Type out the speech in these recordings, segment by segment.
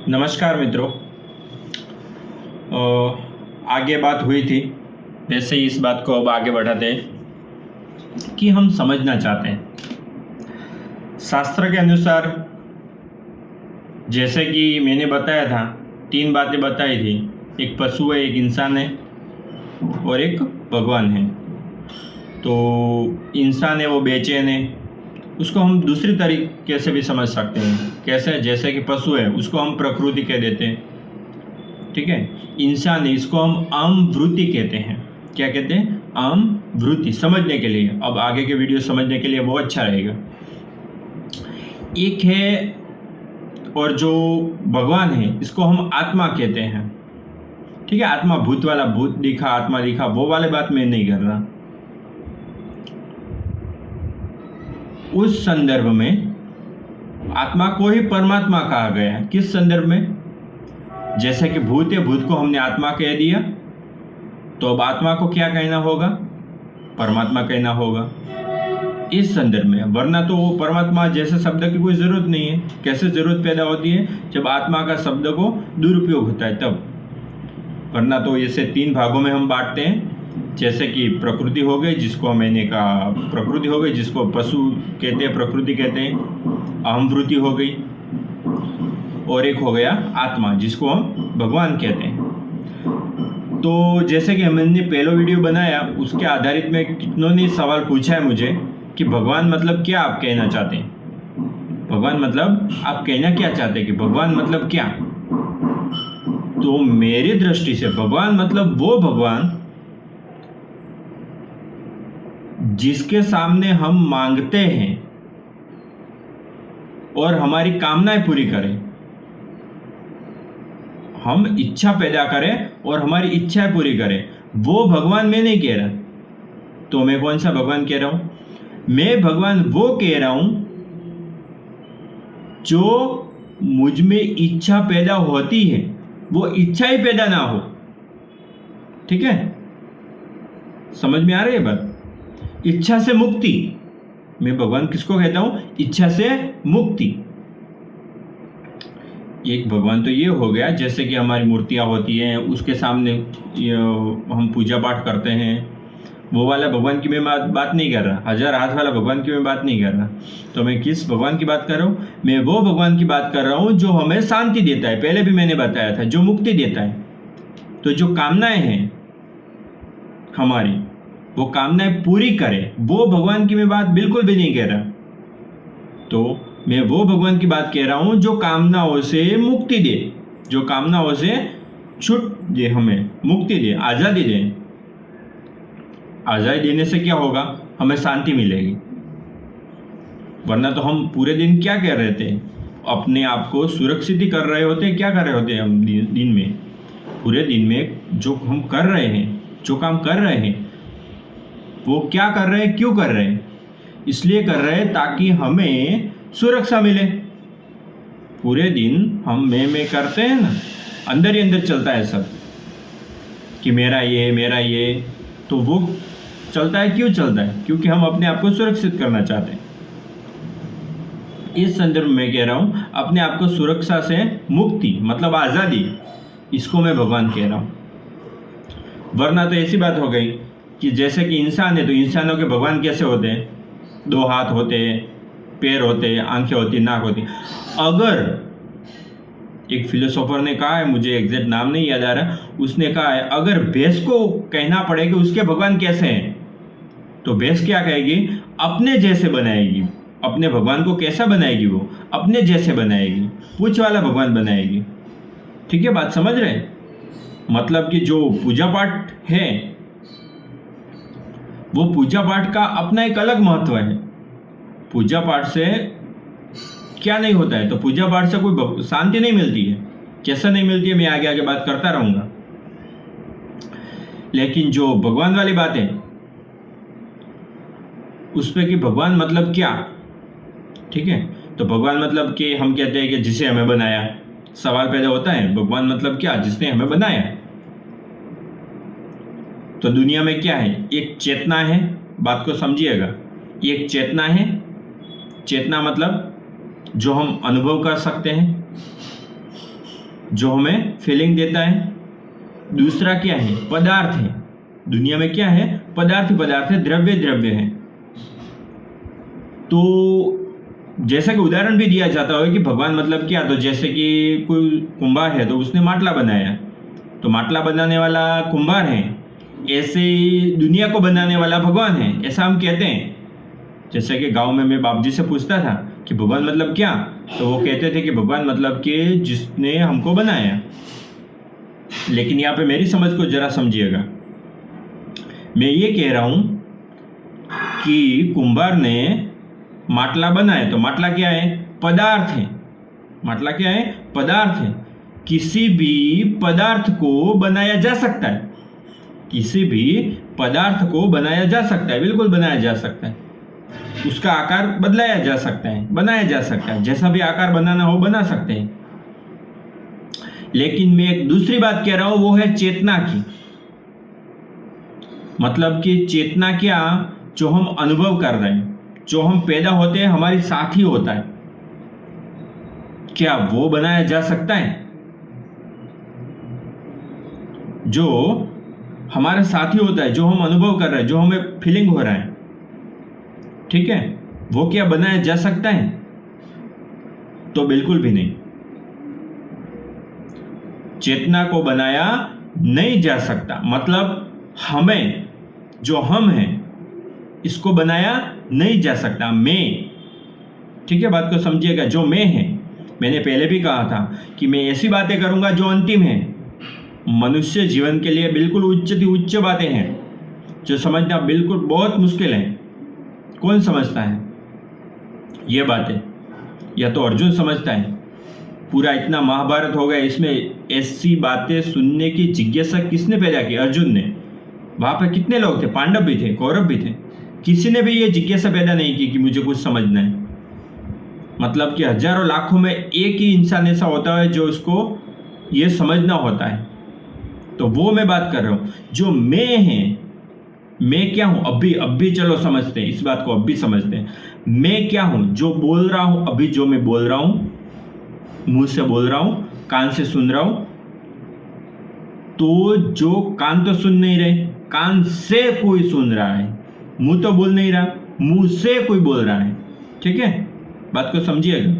नमस्कार मित्रों। आगे बात हुई थी, वैसे ही इस बात को अब आगे बढ़ाते हैं कि हम समझना चाहते हैं शास्त्र के अनुसार। जैसे कि मैंने बताया था, 3 बातें बताई थी, एक पशु है, एक इंसान है और एक भगवान है। तो इंसान है वो बेचैन है, उसको हम दूसरी तरीके से भी समझ सकते हैं। कैसे? जैसे कि पशु है उसको हम प्रकृति कह देते हैं, ठीक है। इंसान है इसको हम अमवृत्ति कहते हैं। क्या कहते हैं? अमवृत्ति। समझने के लिए, अब आगे के वीडियो समझने के लिए वो अच्छा रहेगा। एक है और जो भगवान है इसको हम आत्मा कहते हैं, ठीक है। आत्मा भूत वाला, भूत दिखा आत्मा दिखा, वो वाले बात मैं नहीं कर रहा। उस संदर्भ में आत्मा को ही परमात्मा कहा गया है। किस संदर्भ में? जैसे कि भूत है, भूत को हमने आत्मा कह दिया, तो अब आत्मा को क्या कहना होगा? परमात्मा कहना होगा इस संदर्भ में। वरना तो वो परमात्मा जैसे शब्द की कोई जरूरत नहीं है। कैसे जरूरत पैदा होती है? जब आत्मा का शब्द को दुरुपयोग होता है तब। वरना तो ऐसे 3 भागों में हम बांटते हैं। जैसे कि प्रकृति हो गई, जिसको मैंने कहा प्रकृति हो गई, जिसको पशु कहते हैं, प्रकृति कहते हैं। अहमवृत्ति हो गई, और एक हो गया आत्मा, जिसको हम भगवान कहते हैं। तो जैसे कि हमने पहला वीडियो बनाया, उसके आधारित में कितनों ने सवाल पूछा है मुझे कि भगवान मतलब क्या आप कहना चाहते हैं? भगवान मतलब आप कहना क्या चाहते हैं कि भगवान मतलब क्या? तो मेरी दृष्टि से भगवान मतलब वो भगवान जिसके सामने हम मांगते हैं और हमारी कामनाएं पूरी करें। हम इच्छा पैदा करें और हमारी इच्छाएं पूरी करें, वो भगवान मैं नहीं कह रहा। तो मैं कौन सा भगवान कह रहा हूं? मैं भगवान वो कह रहा हूं जो मुझ में इच्छा पैदा होती है, वो इच्छा ही पैदा ना हो, ठीक है। समझ में आ रही है बात? इच्छा से मुक्ति। मैं भगवान किसको कहता हूं? इच्छा से मुक्ति। एक भगवान तो ये हो गया, जैसे कि हमारी मूर्तियां होती हैं, उसके सामने हम पूजा पाठ करते हैं, वो वाला भगवान की मैं बात नहीं कर रहा। 1000 हाथ वाला भगवान की मैं बात नहीं कर रहा। तो मैं किस भगवान की बात कर रहा हूँ? मैं वो भगवान की बात कर रहा हूँ जो हमें शांति देता है। पहले भी मैंने बताया था, जो मुक्ति देता है। तो जो कामनाएं हैं हमारी, वो कामनाएं पूरी करे, वो भगवान की मैं बात बिल्कुल भी नहीं कह रहा। तो मैं वो भगवान की बात कह रहा हूं जो कामनाओं से मुक्ति दे, जो कामनाओं से छूट दे, हमें मुक्ति दे, आज़ादी दे। आज़ादी देने से क्या होगा? हमें शांति मिलेगी। वरना तो हम पूरे दिन क्या कर रहे थे? अपने आप को सुरक्षित ही कर रहे होते हैं। क्या कर रहे होते हैं हम दिन में? पूरे दिन में जो हम कर रहे हैं, जो काम कर रहे हैं, वो क्या कर रहे हैं, क्यों कर रहे हैं? इसलिए कर रहे हैं ताकि हमें सुरक्षा मिले। पूरे दिन हम मैं करते हैं ना, अंदर ही अंदर चलता है सब कि मेरा ये मेरा ये। तो वो चलता है, क्यों चलता है? क्योंकि हम अपने आप को सुरक्षित करना चाहते हैं। इस संदर्भ में कह रहा हूं, अपने आप को सुरक्षा से मुक्ति मतलब आज़ादी, इसको मैं भगवान कह रहा हूं। वरना तो ऐसी बात हो गई कि जैसे कि इंसान है, तो इंसानों के भगवान कैसे होते हैं? 2 हाथ होते हैं, पैर होते हैं, आंखें होती, नाक होती। अगर एक फिलोसोफर ने कहा है, मुझे एग्जैक्ट नाम नहीं याद आ रहा, उसने कहा है अगर भैंस को कहना पड़े कि उसके भगवान कैसे हैं, तो भैंस क्या कहेगी? अपने जैसे बनाएगी। अपने भगवान को कैसा बनाएगी? वो अपने जैसे बनाएगी, पूछ वाला भगवान बनाएगी। ठीक है, बात समझ रहे? मतलब कि जो पूजा पाठ है, वो पूजा पाठ का अपना एक अलग महत्व है। पूजा पाठ से क्या नहीं होता है? तो पूजा पाठ से कोई शांति नहीं मिलती है। कैसे नहीं मिलती है, मैं आगे आगे बात करता रहूंगा। लेकिन जो भगवान वाली बात है, उस पे कि भगवान मतलब क्या, ठीक है। तो भगवान मतलब कि हम कहते हैं कि जिसे हमें बनाया। सवाल पैदा होता है, भगवान मतलब क्या? जिसने हमें बनाया। तो दुनिया में क्या है? एक चेतना है, बात को समझिएगा। एक चेतना है। चेतना मतलब जो हम अनुभव कर सकते हैं, जो हमें फीलिंग देता है। दूसरा क्या है? पदार्थ है। दुनिया में क्या है? पदार्थ ही पदार्थ है, द्रव्य द्रव्य है। तो जैसा कि उदाहरण भी दिया जाता है कि भगवान मतलब क्या, तो जैसे कि कोई कुंभार है तो उसने માટला बनाया, तो માટला बनाने वाला कुंभार है, ऐसे ही दुनिया को बनाने वाला भगवान है, ऐसा हम कहते हैं। जैसे कि गांव में मैं बाप जी से पूछता था कि भगवान मतलब क्या, तो वो कहते थे कि भगवान मतलब कि जिसने हमको बनाया। लेकिन यहाँ पे मेरी समझ को जरा समझिएगा। मैं ये कह रहा हूँ कि कुंभार ने માટला बनाया, तो માટला क्या है? पदार्थ है। માટला क्या है? पदार्थ है। किसी भी पदार्थ को बनाया जा सकता है, किसी भी पदार्थ को बनाया जा सकता है, बिल्कुल बनाया जा सकता है। उसका आकार बदलाया जा सकता है, बनाया जा सकता है, जैसा भी आकार बनाना हो बना सकते हैं। लेकिन मैं एक दूसरी बात कह रहा हूं, वो है चेतना की। मतलब कि चेतना क्या? जो हम अनुभव कर रहे हैं, जो हम पैदा होते हैं हमारी साथ ही होता है, क्या वो बनाया जा सकता है? जो हमारे साथ ही होता है, जो हम अनुभव कर रहे हैं, जो हमें फीलिंग हो रहा है, ठीक है, वो क्या बनाया जा सकता है? तो बिल्कुल भी नहीं। चेतना को बनाया नहीं जा सकता। मतलब हमें, जो हम हैं, इसको बनाया नहीं जा सकता। मैं, ठीक है, बात को समझिएगा। जो मैं है, मैंने पहले भी कहा था कि मैं ऐसी बातें करूंगा जो अंतिम है, मनुष्य जीवन के लिए बिल्कुल उच्च से उच्च बातें हैं, जो समझना बिल्कुल बहुत मुश्किल है। कौन समझता है ये बातें? या तो अर्जुन समझता है। पूरा इतना महाभारत हो गया, इसमें ऐसी बातें सुनने की जिज्ञासा किसने पैदा की? अर्जुन ने। वहां पर कितने लोग थे? पांडव भी थे, कौरव भी थे। किसी ने भी ये जिज्ञासा पैदा नहीं की कि मुझे कुछ समझना है। मतलब कि हजारों लाखों में एक ही इंसान ऐसा होता है जो उसको ये समझना होता है। तो वो मैं बात कर रहा हूं, जो मैं है, मैं क्या हूं? अभी चलो समझते हैं इस बात को, अभी समझते हैं। मैं क्या हूं? जो बोल रहा हूं, अभी जो मैं बोल रहा हूं, मुंह से बोल रहा हूं, कान से सुन रहा हूं, तो जो कान तो सुन नहीं रहे, कान से कोई सुन रहा है, मुंह तो बोल नहीं रहा, मुंह से कोई बोल रहा है। ठीक है, बात को समझिएगा।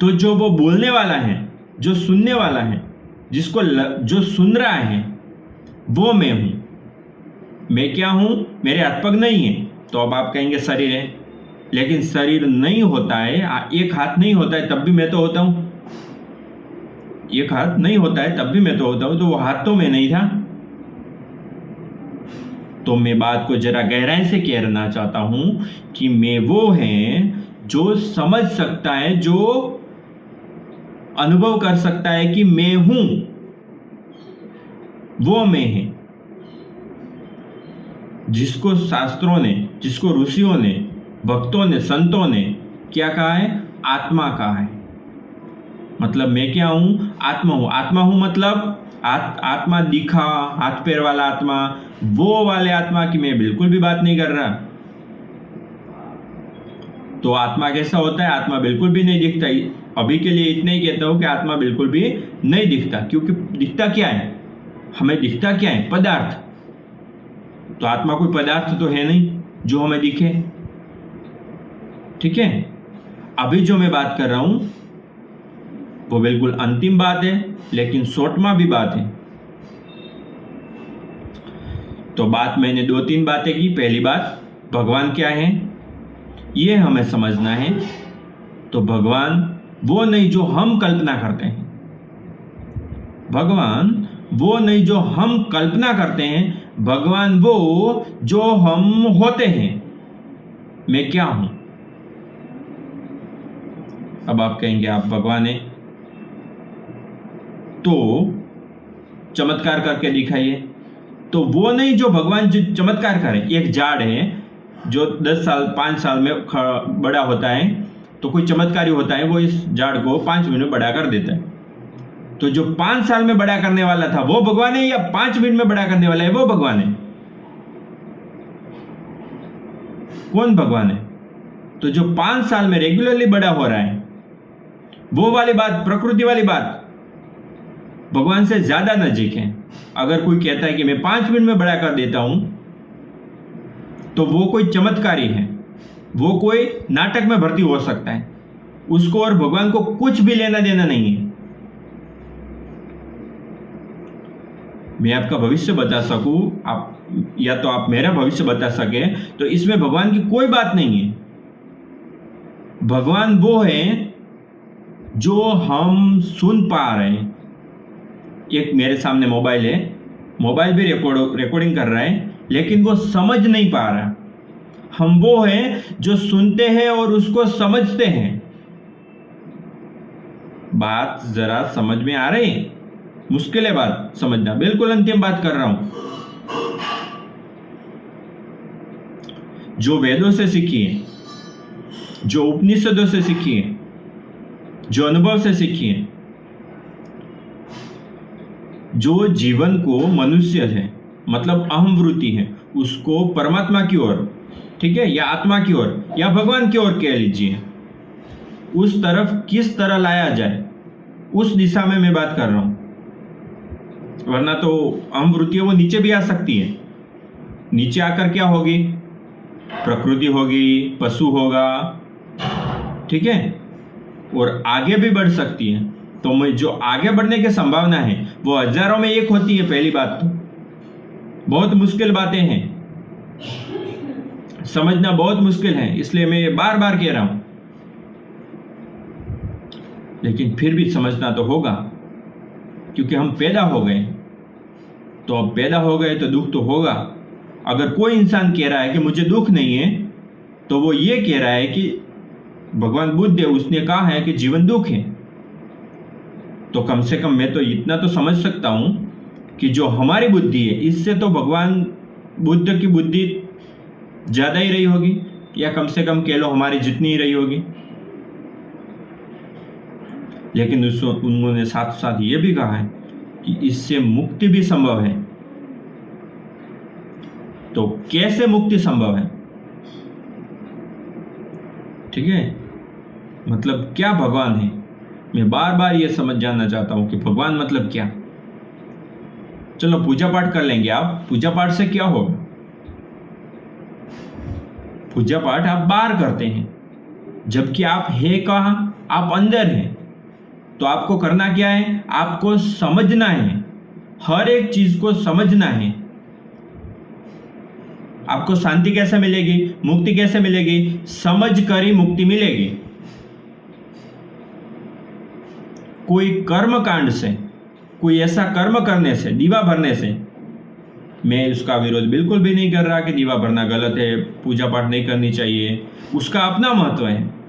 तो जो वो बोलने वाला है, जो सुनने वाला है, जिसको जो सुन रहा है, वो मैं हूं। मैं क्या हूं? मेरे हाथ पग नहीं है, तो अब आप कहेंगे शरीर है, लेकिन शरीर नहीं होता है, एक हाथ नहीं होता है तब भी मैं तो होता हूं। एक हाथ नहीं होता है तब भी मैं तो होता हूं, तो वो हाथ तो मैं नहीं था। तो मैं बात को जरा गहराई से कहना चाहता हूं कि मैं वो है जो समझ सकता है, जो अनुभव कर सकता है कि मैं हूं, वो मैं है। जिसको शास्त्रों ने, जिसको ऋषियों ने, भक्तों ने, संतों ने क्या कहा है? आत्मा कहा है। मतलब मैं क्या हूं? आत्मा हूं। आत्मा हूं मतलब आत्मा दिखा, हाथ पैर वाला आत्मा, वो वाले आत्मा की मैं बिल्कुल भी बात नहीं कर रहा। तो आत्मा कैसा होता है? आत्मा बिल्कुल भी नहीं दिखता। अभी के लिए इतना ही कहता हूं कि आत्मा बिल्कुल भी नहीं दिखता, क्योंकि दिखता क्या है? हमें दिखता क्या है? पदार्थ। तो आत्मा कोई पदार्थ तो है नहीं जो हमें दिखे। ठीक है, अभी जो मैं बात कर रहा हूं वो बिल्कुल अंतिम बात है, लेकिन शॉर्टमा भी बात है। तो बात मैंने 2-3 बातें की। पहली बात, भगवान क्या है ये हमें समझना है। तो भगवान वो नहीं जो हम कल्पना करते हैं, भगवान वो नहीं जो हम कल्पना करते हैं, भगवान वो जो हम होते हैं। मैं क्या हूं? अब आप कहेंगे आप भगवान है, तो चमत्कार करके दिखाइए। तो वो नहीं जो भगवान जो चमत्कार करे। एक झाड़ है जो 10 साल 5 साल में बड़ा होता है, तो कोई चमत्कारी होता है, वो इस झाड़ को 5 मिनट में बड़ा कर देता है। तो जो 5 साल में बड़ा करने वाला था वो भगवान है, या 5 मिनट में बड़ा करने वाला है वो भगवान है? कौन भगवान है? तो जो 5 साल में रेगुलरली बड़ा हो रहा है वो वाली बात, प्रकृति वाली बात भगवान से ज्यादा नजीक है। अगर कोई कहता है कि मैं 5 मिनट में बड़ा कर देता हूं, तो वो कोई चमत्कारी है, वो कोई नाटक में भर्ती हो सकता है। उसको और भगवान को कुछ भी लेना देना नहीं है। मैं आपका भविष्य बता सकूं, आप या तो आप मेरा भविष्य बता सके, तो इसमें भगवान की कोई बात नहीं है। भगवान वो है जो हम सुन पा रहे हैं। एक मेरे सामने मोबाइल है, मोबाइल भी रिकॉर्डिंग कर रहा है, लेकिन वो समझ नहीं पा रहा। हम वो हैं जो सुनते हैं और उसको समझते हैं। बात जरा समझ में आ रही है? मुश्किल है बात समझना, बिल्कुल अंतिम बात कर रहा हूं। जो वेदों से सीखी है, जो उपनिषदों से सीखी है, जो अनुभव से सीखी है, जो जीवन को मनुष्य है, मतलब अहम वृत्ति है, उसको परमात्मा की ओर, ठीक है, या आत्मा की ओर या भगवान की ओर कह लीजिए, उस तरफ किस तरह लाया जाए, उस दिशा में मैं बात कर रहा हूं। वरना तो अहम वृत्ति वो नीचे भी आ सकती है। नीचे आकर क्या होगी? प्रकृति होगी, पशु होगा, ठीक है, और आगे भी बढ़ सकती है। तो मैं जो आगे बढ़ने की संभावना है वो हजारों में एक होती है। पहली बात तो बहुत मुश्किल बातें हैं, समझना बहुत मुश्किल है, इसलिए मैं ये बार बार कह रहा हूं। लेकिन फिर भी समझना तो होगा, क्योंकि हम पैदा हो गए। तो अब पैदा हो गए तो दुख तो होगा। अगर कोई इंसान कह रहा है कि मुझे दुख नहीं है, तो वो ये कह रहा है कि भगवान बुद्ध है, उसने कहा है कि जीवन दुख है। तो कम से कम मैं तो इतना तो समझ सकता हूं कि जो हमारी बुद्धि है, इससे तो भगवान बुद्ध की बुद्धि ज़्यादा ही रही होगी, या कम से कम कह लो हमारी जितनी ही रही होगी। लेकिन उन्होंने साथ साथ ये भी कहा है कि इससे मुक्ति भी संभव है। तो कैसे मुक्ति संभव है? ठीक है, मतलब क्या भगवान है? मैं बार बार ये समझ जानना चाहता हूं कि भगवान मतलब क्या। चलो पूजा पाठ कर लेंगे आप। पूजा पाठ से क्या होगा? पूजा पाठ आप बाहर करते हैं, जबकि आप है कहाँ? आप अंदर हैं। तो आपको करना क्या है? आपको समझना है, हर एक चीज को समझना है। आपको शांति कैसे मिलेगी, मुक्ति कैसे मिलेगी? समझ कर ही मुक्ति मिलेगी। कोई कर्म कांड से, कोई ऐसा कर्म करने से, दीवा भरने से, मैं उसका विरोध बिल्कुल भी नहीं कर रहा कि दीवा भरना गलत है, पूजा पाठ नहीं करनी चाहिए, उसका अपना महत्व है।